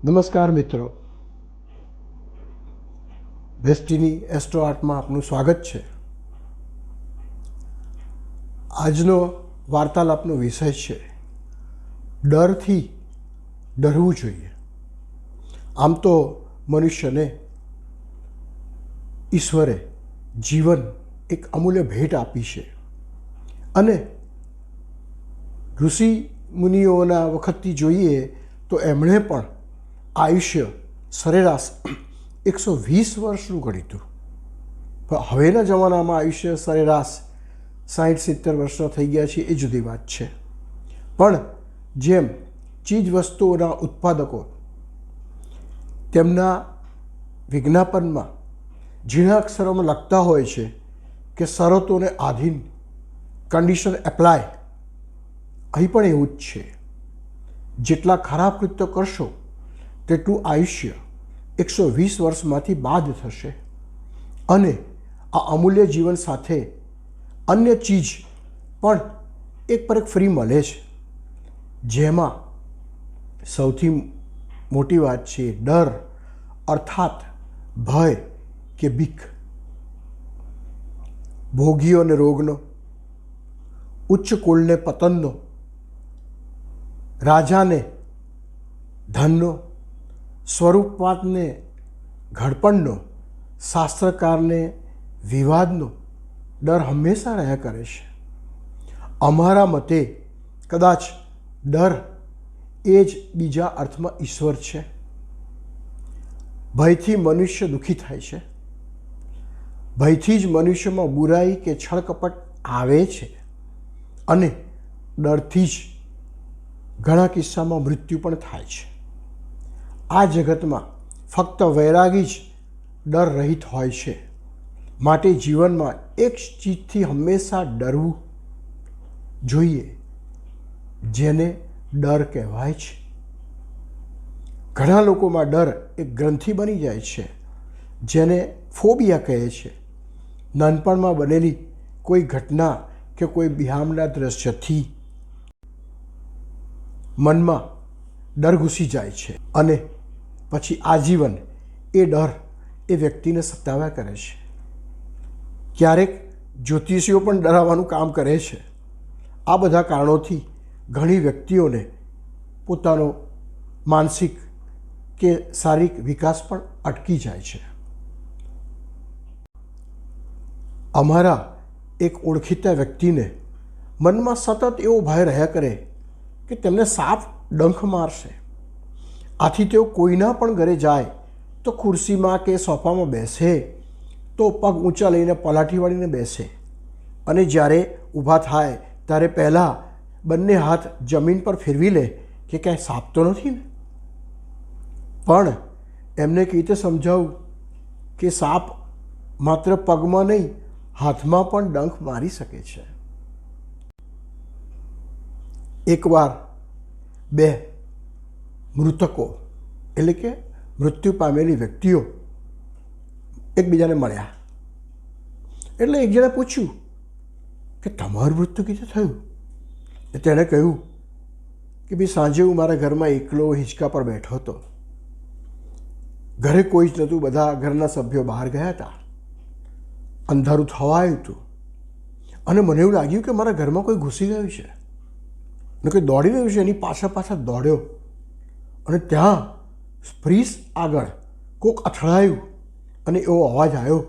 નમસ્કાર મિત્રો, destiny astro આર્ટમાં આપનું સ્વાગત છે. આજનો વાર્તાલાપનો વિષય છે ડરથી ડરવું જોઈએ. આમ તો મનુષ્યને ઈશ્વરે જીવન એક અમૂલ્ય ભેટ આપી છે અને ઋષિ મુનિઓના વખતથી જોઈએ તો એમણે પણ આયુષ્ય સરેરાશ 120 વર્ષનું ગણ્યું. પણ હવેના જમાનામાં આયુષ્ય સરેરાશ 60-70 વર્ષના થઈ ગયા છે એ જુદી વાત છે. પણ જેમ ચીજ વસ્તુઓના ઉત્પાદકો તેમના વિજ્ઞાપનમાં ઝીણા અક્ષરોમાં લખતા હોય છે કે શરતોને આધીન, કન્ડિશન એપ્લાય, અહીં પણ એવું જ છે. જેટલા ખરાબ કૃત્યો કરશો તેટલું આયુષ્ય 120 વર્ષમાંથી બાદ થશે. અને આ અમૂલ્ય જીવન સાથે અન્ય ચીજ પણ એક પર એક ફ્રી મળે છે, જેમાં સૌથી મોટી વાત છે ડર, અર્થાત ભય કે બીક. ભોગીઓને રોગનો, ઉચ્ચ કુળને પતનનો, રાજાને ધનનો, સ્વરૂપવાદને ઘડપણનો, શાસ્ત્રકારને વિવાદનો ડર હંમેશા રહ્યા કરે છે. અમારા મતે કદાચ ડર એ જ બીજા અર્થમાં ઈશ્વર છે. ભયથી મનુષ્ય દુઃખી થાય છે. ભયથી જ મનુષ્યમાં બુરાઈ કે છળકપટ આવે છે અને ડરથી જ ઘણા કિસ્સામાં મૃત્યુ પણ થાય છે. આ જગતમાં ફક્ત વૈરાગી જ ડર રહિત હોય છે. માટે જીવનમાં એક ચીજથી હંમેશા ડરવું જોઈએ, જેને ડર કહેવાય છે. ઘણા લોકોમાં ડર એક ગ્રંથિ બની જાય છે, જેને ફોબિયા કહે છે. નાનપણમાં બનેલી કોઈ ઘટના કે કોઈ બિહામણા દ્રશ્યથી મનમાં ડર ઘૂસી જાય છે અને પછી આજીવન એ ડર એ વ્યક્તિને સતાવ્યા કરે છે. ક્યારેક જ્યોતિષીઓ પણ ડરાવવાનું કામ કરે છે. આ બધા કારણોથી ઘણી વ્યક્તિઓને પોતાનો માનસિક કે શારીરિક વિકાસ પણ અટકી જાય છે. અમારા એક ઓળખીતા વ્યક્તિને મનમાં સતત એવો ભય રહ્યા કરે કે તેમને સાપ ડંખ મારશે. આથી તેઓ કોઈના પણ ઘરે જાય તો ખુરશીમાં કે સોફામાં બેસે તો પગ ઊંચા લઈને પલાઠી વાળીને બેસે અને જ્યારે ઊભા થાય ત્યારે પહેલાં બંને હાથ જમીન પર ફેરવી લે કે ક્યાંય સાપ તો નથી ને. પણ એમને કઈ રીતે સમજાવું કે સાપ માત્ર પગમાં નહીં, હાથમાં પણ ડંખ મારી શકે છે. એકવાર બે મૃતકો એટલે કે મૃત્યુ પામેલી વ્યક્તિઓ એકબીજાને મળ્યા. એટલે એક જણે પૂછ્યું કે તમારું મૃત્યુ કેવી રીતે થયું? તેણે કહ્યું કે ભાઈ સાંજે હું મારા ઘરમાં એકલો હિંચકા પર બેઠો હતો. ઘરે કોઈ જ નહોતું, બધા ઘરના સભ્યો બહાર ગયા હતા. અંધારું થવા આવ્યું હતું અને મને એવું લાગ્યું કે મારા ઘરમાં કોઈ ઘૂસી ગયું છે અને કોઈ દોડી રહ્યું છે. એની પાછળ દોડ્યો અને ત્યાં ફ્રીજ આગળ કોક અથડાયું અને એવો અવાજ આવ્યો,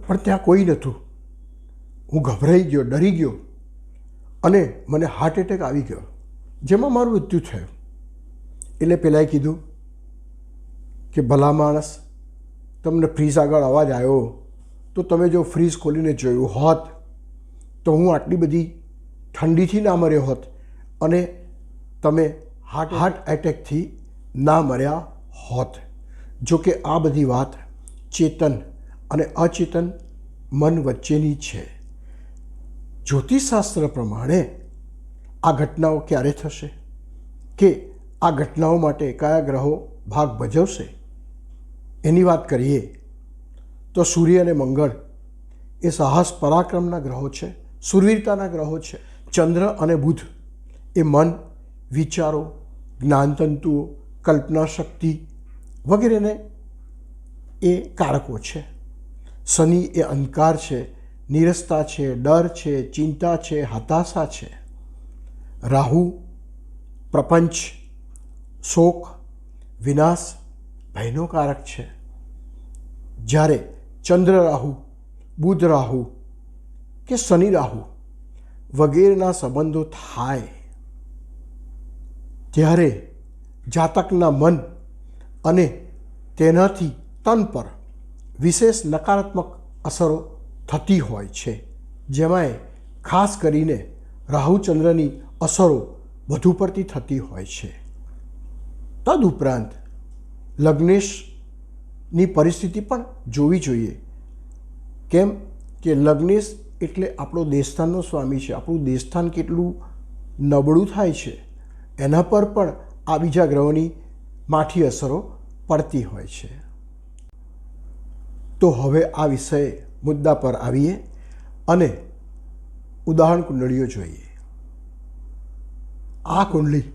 પણ ત્યાં કોઈ નહોતું. હું ગભરાઈ ગયો, ડરી ગયો અને મને હાર્ટ એટેક આવી ગયો, જેમાં મારું મૃત્યુ થયું. એટલે પેલાએ કીધું કે ભલા માણસ, તમને ફ્રીજ આગળ અવાજ આવ્યો તો તમે જો ફ્રીજ ખોલીને જોયું હોત તો હું આટલી બધી ઠંડીથી ના મર્યો હોત અને તમે હાર્ટ એટેકથી ના મર્યા હોત. જો કે આ બધી વાત ચેતન અને અચેતન મન વચ્ચેની છે. જ્યોતિષશાસ્ત્ર પ્રમાણે આ ઘટનાઓ ક્યારે થશે કે આ ઘટનાઓ માટે કયા ગ્રહો ભાગ ભજવશે એની વાત કરીએ તો સૂર્ય અને મંગળ એ સાહસ પરાક્રમના ગ્રહો છે, શૂરવીરતાના ગ્રહો છે. ચંદ્ર અને બુધ એ મન, વિચારો, જ્ઞાનતંતુઓ, કલ્પના શક્તિ વગેરેને એ કારકો છે. શનિ એ અંધકાર છે, નીરસતા છે, ડર છે, ચિંતા છે, હતાશા છે. રાહુ પ્રપંચ, શોક, વિનાશ, ભયનો કારક છે. જ્યારે ચંદ્ર રાહુ, બુધ રાહુ કે શનિ રાહુ વગેરેના સંબંધો થાય ત્યારે જાતકના મન અને તેનાથી તન પર વિશેષ નકારાત્મક અસરો થતી હોય છે. જેમાં ખાસ કરીને રાહુચંદ્રની અસરો વધુ પડતી થતી હોય છે. તદુપરાંત લગ્નેશની પરિસ્થિતિ પણ જોવી જોઈએ. કેમ કે લગ્નેશ એટલે આપણો દેસ્થાનનો સ્વામી છે. આપણું દેસ્થાન કેટલું નબળું થાય છે એના પર પણ આ બીજા ગ્રહોની માઠી અસરો પડતી હોય છે. તો હવે આ વિષય મુદ્દા પર આવીએ અને ઉદાહરણ કુંડળીઓ જોઈએ. આ કુંડલી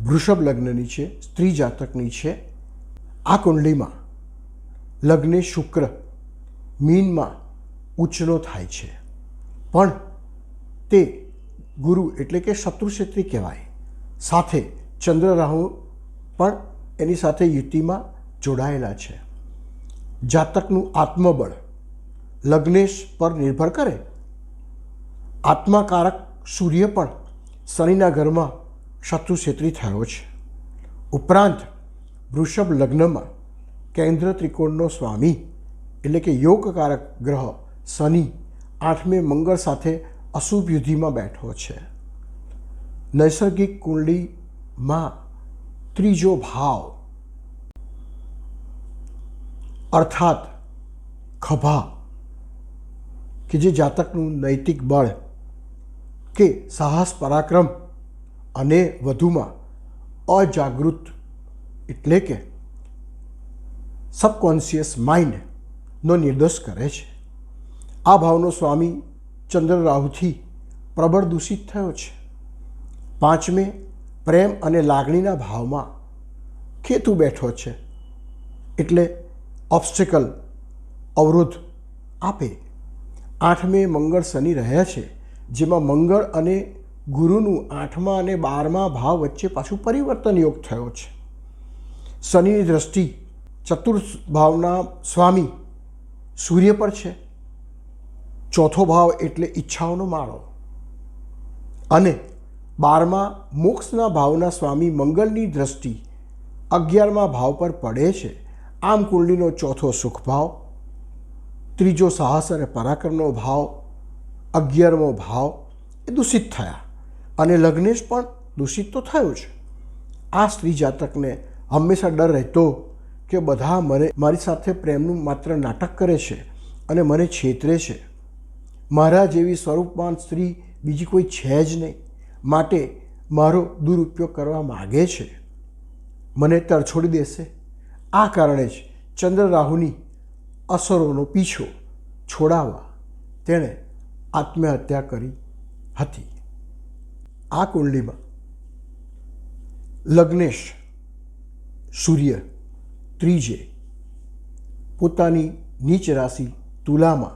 વૃષભ લગ્નની છે, સ્ત્રી જાતકની છે. આ કુંડલીમાં લગ્ને શુક્ર મીનમાં ઉચ્ચનો થાય છે, પણ તે ગુરુ એટલે કે શત્રુક્ષેત્રી કહેવાય. સાથે ચંદ્ર રાહુ પણ એની સાથે યુતિમાં જોડાયેલા છે. જાતકનું આત્મબળ લગ્નેશ પર નિર્ભર કરે. આત્માકારક સૂર્ય પણ શનિના ઘરમાં શત્રુક્ષેત્રી થયો છે. ઉપરાંત વૃષભ લગ્નમાં કેન્દ્ર ત્રિકોણનો સ્વામી એટલે કે યોગકારક ગ્રહ શનિ 8મે મંગળ સાથે અશુભ યુદ્ધિમાં બેઠો છે. નૈસર્ગિક કુંડલીમાં ત્રીજો ભાવ અર્થાત ખભા કે જે જાતકનું નૈતિક બળ કે સાહસ પરાક્રમ અને વધુમાં અજાગૃત એટલે કે સબકોન્શિયસ માઇન્ડનો નિર્દેશ કરે છે. આ ભાવનો સ્વામી ચંદ્ર રાહુથી પ્રબળ દૂષિત થયો છે. 5મે પ્રેમ અને લાગણીના ભાવમાં કેતુ બેઠો છે એટલે ઓબ્સ્ટેકલ અવરોધ આપે. 8મે મંગળ શનિ રહ્યા છે, જેમાં મંગળ અને ગુરુનું 8મા અને 12મા ભાવ વચ્ચે પાછું પરિવર્તન યોગ થયો છે. શનિની દ્રષ્ટિ ચતુર્થ ભાવના સ્વામી સૂર્ય પર છે. ચોથો ભાવ એટલે ઈચ્છાઓનો માળો અને 12મા મોક્ષના ભાવના સ્વામી મંગળની દ્રષ્ટિ 11મા ભાવ પર પડે છે. આમ કુંડલીનો ચોથો સુખ ભાવ, ત્રીજો સાહસ અને પરાક્રમનો ભાવ, 11મો ભાવ એ દૂષિત થયા અને લગ્નેશ પણ દૂષિત તો થયો છે. આ સ્ત્રી જાતકને હંમેશા ડર રહેતો કે બધા મારી સાથે પ્રેમનું માત્ર નાટક કરે છે અને મને છેતરે છે. મારા જેવી સ્વરૂપવાન સ્ત્રી બીજી કોઈ છે જ નહીં, માટે મારો દુરુપયોગ કરવા માગે છે, મને તરછોડી દેશે. આ કારણે જ ચંદ્ર રાહુની અસરોનો પીછો છોડાવવા તેણે આત્મહત્યા કરી હતી. આ કુંડલીમાં લગ્નેશ સૂર્ય ત્રીજે પોતાની નીચ રાશિ તુલામાં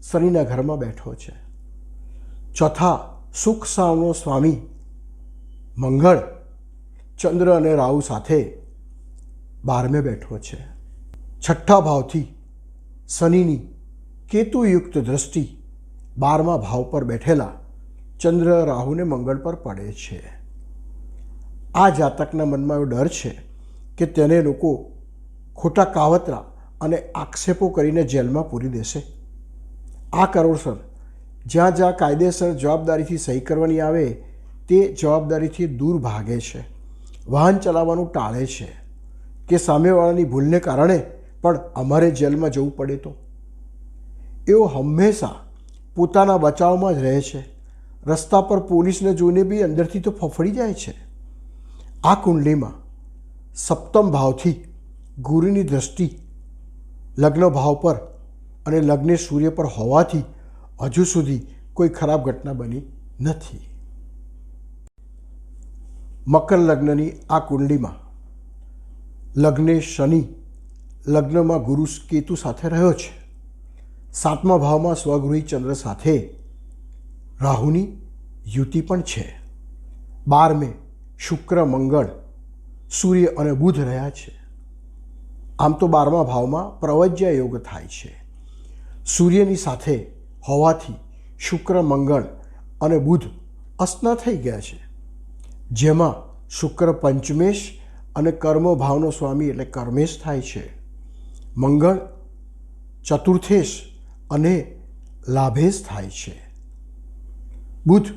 શનિના ઘરમાં બેઠો છે. ચોથા સુખ સાવનો સ્વામી મંગળ ચંદ્ર અને રાહુ સાથે 12મે બેઠો છે. છઠ્ઠા ભાવથી શનિની કેતુયુક્ત દ્રષ્ટિ 12મા ભાવ પર બેઠેલા ચંદ્ર રાહુને મંગળ પર પડે છે. આ જાતકના મનમાં એવો ડર છે કે તેને લોકો ખોટા કાવતરા અને આક્ષેપો કરીને જેલમાં પૂરી દેશે. આ કારણોસર જ્યાં જ્યાં કાયદેસર જવાબદારીથી સહી કરવાની આવે તે જવાબદારીથી દૂર ભાગે છે. વાહન ચલાવવાનું ટાળે છે કે સામેવાળાની ભૂલને કારણે પણ અમારે જેલમાં જવું પડે તો. એઓ હંમેશા પોતાના બચાવમાં જ રહે છે. રસ્તા પર પોલીસને જોઈને બી અંદરથી તો ફફડી જાય છે. આ કુંડલીમાં 7મ ભાવથી ગુરુની દ્રષ્ટિ લગ્ન ભાવ પર અને લગ્ને સૂર્ય પર હોવાથી હજુ સુધી કોઈ ખરાબ ઘટના બની નથી. મકર લગ્નની આ કુંડલીમાં લગ્ને શનિ, લગ્નમાં ગુરુ કેતુ સાથે રહ્યો છે. 7મા ભાવમાં સ્વગૃહી ચંદ્ર સાથે રાહુની યુતિ પણ છે. 12મે શુક્ર, મંગળ, સૂર્ય અને બુધ રહ્યા છે. આમ તો 12મા ભાવમાં પ્રવજ્ય યોગ થાય છે. સૂર્યની સાથે હોવાથી શુક્ર, મંગળ અને બુધ અસ્ના થઈ ગયા છે, જેમાં શુક્ર પંચમેશ અને કર્મ ભાવનો સ્વામી એટલે કર્મેશ થાય છે. મંગળ ચતુર્થેશ અને લાભેશ થાય છે. બુધ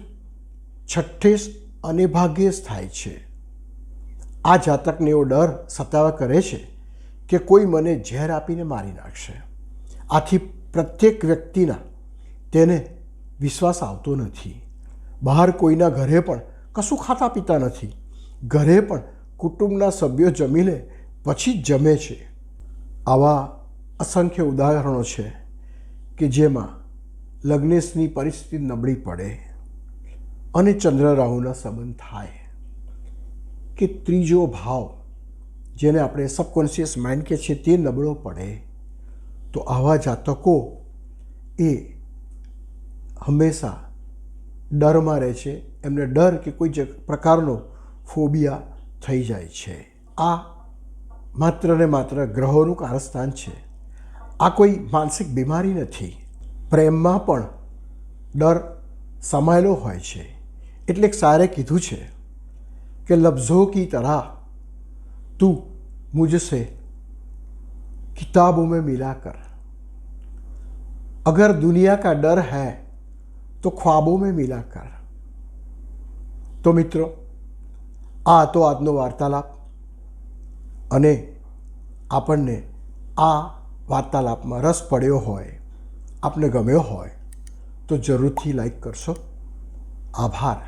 છઠ્ઠેશ અને ભાગ્યેશ થાય છે. આ જાતકને એવો ડર સતાવા કરે છે કે કોઈ મને ઝેર આપીને મારી નાખશે. આથી પ્રત્યેક વ્યક્તિના તેને વિશ્વાસ આવતો નથી. બહાર કોઈના ઘરે પણ કશું ખાતા પીતા નથી. ઘરે પણ કુટુંબના સભ્યો જમીને પછી જ જમે છે. આવા અસંખ્ય ઉદાહરણો છે કે જેમાં લગ્નેશની પરિસ્થિતિ નબળી પડે અને ચંદ્ર રાહુના સંબંધ થાય કે ત્રીજો ભાવ, જેને આપણે સબકોન્શિયસ માઇન્ડ કહે છે, તે નબળો પડે, તો આવા જાતકો એ હંમેશા ડરમાં રહે છે. એમને ડર કે કોઈ પ્રકારનો ફોબિયા થઈ જાય છે. આ માત્ર ને માત્ર ગ્રહોનું કારસ્થાન છે. આ કોઈ માનસિક બીમારી નથી. પ્રેમમાં પણ ડર સમાયેલો હોય છે. એટલે સારે કીધું છે કે લફ્ઝો કી તરહ તું મુझसे किताबों में मिला कर, अगर दुनिया का डर है तो ख्वाबों में मिला कर. તો મિત્રો, આ તો આજનો વાર્તાલાપ, અને આપણને આ વાર્તાલાપમાં રસ પડ્યો હોય, આપને ગમ્યો હોય તો જરૂરથી લાઈક કરશો. આભાર.